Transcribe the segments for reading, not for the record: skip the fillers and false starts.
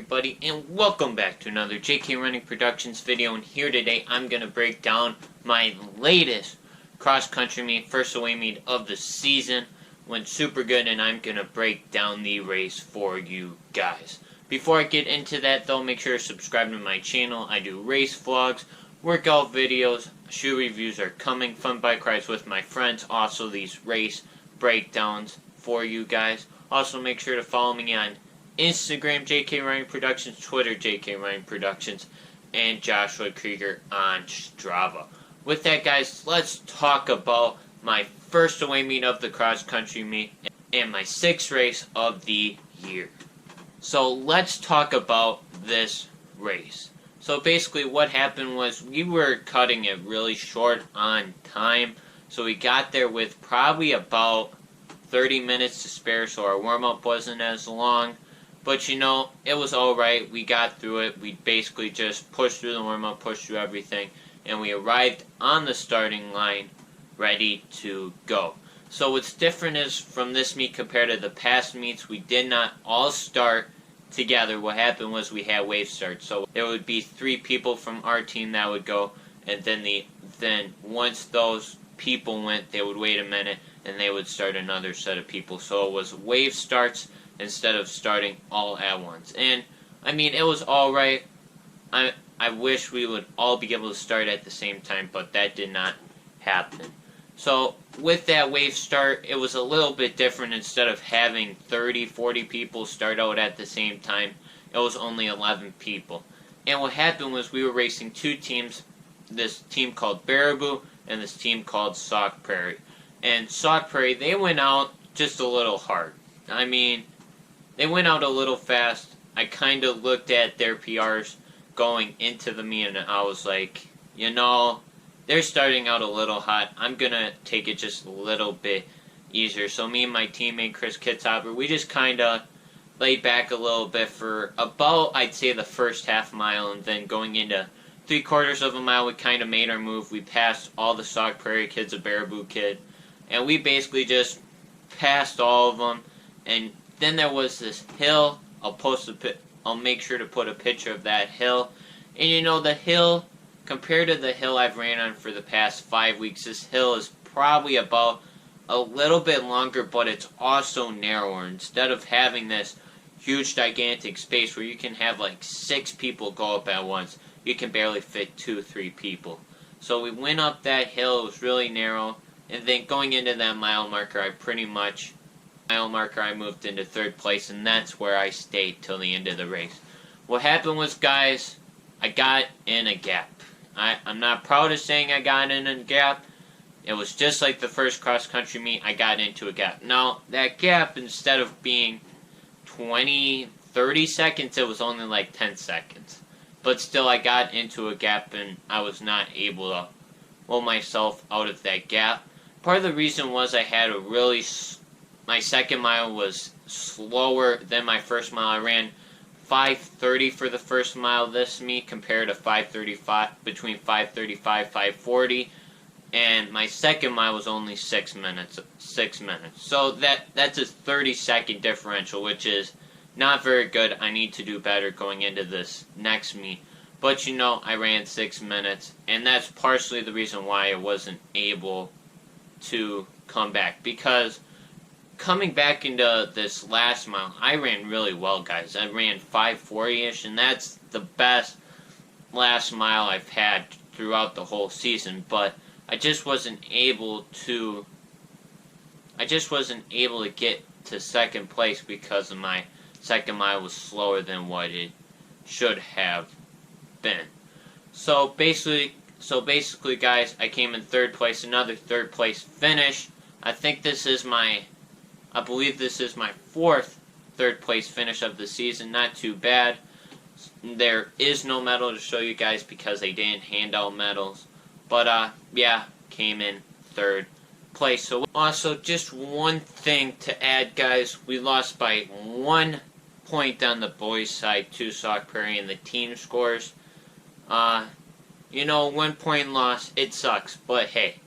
everybody, and welcome back to another JK Running Productions video. And here today I'm going to break down my latest cross-country meet, first away meet of the season. Went super good, and I'm going to break down the race for you guys. Before I get into that though, make sure to subscribe to my channel. I do race vlogs, workout videos, shoe reviews are coming, fun bike rides with my friends, also these race breakdowns for you guys. Also make sure to follow me on Instagram, JK Running Productions, Twitter, JK Running Productions, and Joshua Krieger on Strava. With that, guys, let's talk about my first away meet of the cross-country meet and my sixth race of the year. So let's talk about this race. So basically what happened was we were cutting it really short on time. So we got there with probably about 30 minutes to spare, so our warm-up wasn't as long. But you know, it was alright. We got through it. We basically just pushed through the warm-up, pushed through everything, and we arrived on the starting line ready to go. So what's different is from this meet compared to the past meets, we did not all start together. What happened was we had wave starts. So there would be 3 people from our team that would go, and then once those people went, they would wait a minute, and they would start another set of people. So it was wave starts instead of starting all at once. And I mean, it was alright. I wish we would all be able to start at the same time, but that did not happen. So with that wave start, it was a little bit different. Instead of having 30, 40 people start out at the same time, it was only 11 people. And what happened was we were racing 2 teams, this team called Baraboo and this team called Sauk Prairie. And Sauk Prairie, they went out just a little hard. I mean, they went out a little fast. I kind of looked at their PRs going into the meet, and I was like, you know, they're starting out a little hot. I'm going to take it just a little bit easier. So me and my teammate, Chris Kitzhaber, we just kind of laid back a little bit for about, I'd say, the first half mile, and then going into 3/4 of a mile, we kind of made our move. We passed all the Sauk Prairie kids, a Baraboo kid, and we basically just passed all of them. And then there was this hill. I'll make sure to put a picture of that hill. And you know, the hill, compared to the hill I've ran on for the past 5 weeks, this hill is probably about a little bit longer, but it's also narrower. Instead of having this huge gigantic space where you can have like 6 people go up at once, you can barely fit 2-3 people. So we went up that hill. It was really narrow. And then going into that mile marker, I moved into 3rd place, and that's where I stayed till the end of the race. What happened was, guys, I got in a gap. I'm not proud of saying I got in a gap. It was just like the first cross-country meet, I got into a gap. Now, that gap, instead of being 20, 30 seconds, it was only like 10 seconds. But still, I got into a gap, and I was not able to pull myself out of that gap. Part of the reason was I had my second mile was slower than my first mile. I ran 5:30 for the first mile this meet compared to 5:35, between 5:35, 5:40, and my second mile was only 6 minutes. So that's a 30-second differential, which is not very good. I need to do better going into this next meet. But you know, I ran 6 minutes, and that's partially the reason why I wasn't able to come back, because coming back into this last mile, I ran really well, guys. I ran 5:40-ish, and that's the best last mile I've had throughout the whole season. But I just wasn't able to get to 2nd place because of my second mile was slower than what it should have been. So basically, guys, I came in 3rd place, another 3rd place finish. I believe this is my 4th 3rd place finish of the season. Not too bad. There is no medal to show you guys because they didn't hand out medals. But yeah, came in 3rd place. So also, just one thing to add, guys, we lost by 1 point on the boys' side to Sauk Prairie in the team scores. You know, 1 point loss, it sucks, but hey,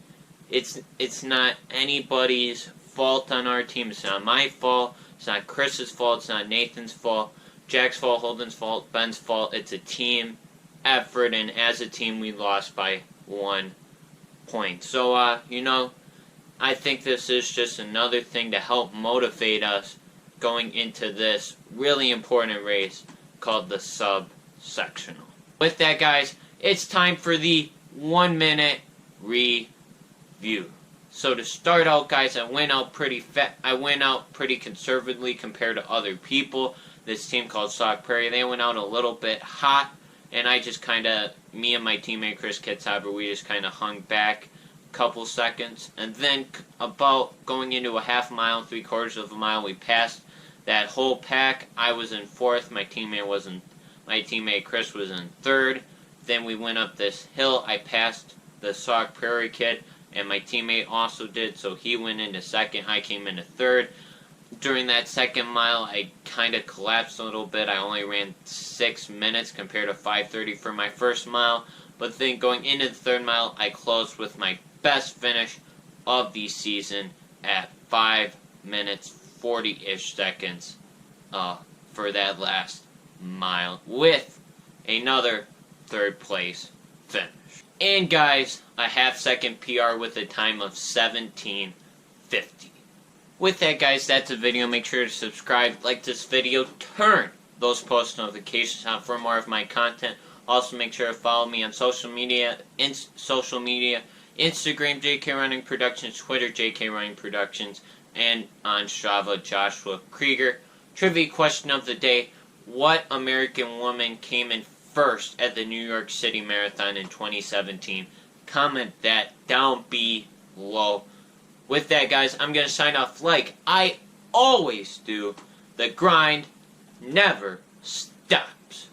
it's not anybody's fault on our team. It's not my fault. It's not Chris's fault. It's not Nathan's fault. Jack's fault, Holden's fault, Ben's fault. It's a team effort, and as a team, we lost by 1 point. So, I think this is just another thing to help motivate us going into this really important race called the sub-sectional. With that, guys, it's time for the 1-minute review. So to start out, guys, I went out pretty conservatively compared to other people. This team called Sauk Prairie, they went out a little bit hot, and I just me and my teammate Chris Kitzhaber, we just kind of hung back a couple seconds. And then about going into a half mile, 3/4 of a mile, we passed that whole pack. I was in 4th, my teammate Chris was in 3rd. Then we went up this hill, I passed the Sauk Prairie kid, and my teammate also did, so he went into 2nd, I came into 3rd. During that 2nd mile, I kind of collapsed a little bit. I only ran 6 minutes compared to 5:30 for my first mile. But then going into the 3rd mile, I closed with my best finish of the season at 5 minutes 40-ish seconds for that last mile with another 3rd place finish. And guys, a half-second PR with a time of 17:50. With that, guys, that's the video. Make sure to subscribe, like this video, turn those post notifications on for more of my content. Also, make sure to follow me on social media, Instagram, JK Running Productions, Twitter, JK Running Productions, and on Strava, Joshua Krieger. Trivia question of the day: what American woman came in first at the New York City Marathon in 2017? Comment that down below. With that, guys, I'm going to sign off like I always do. The grind never stops.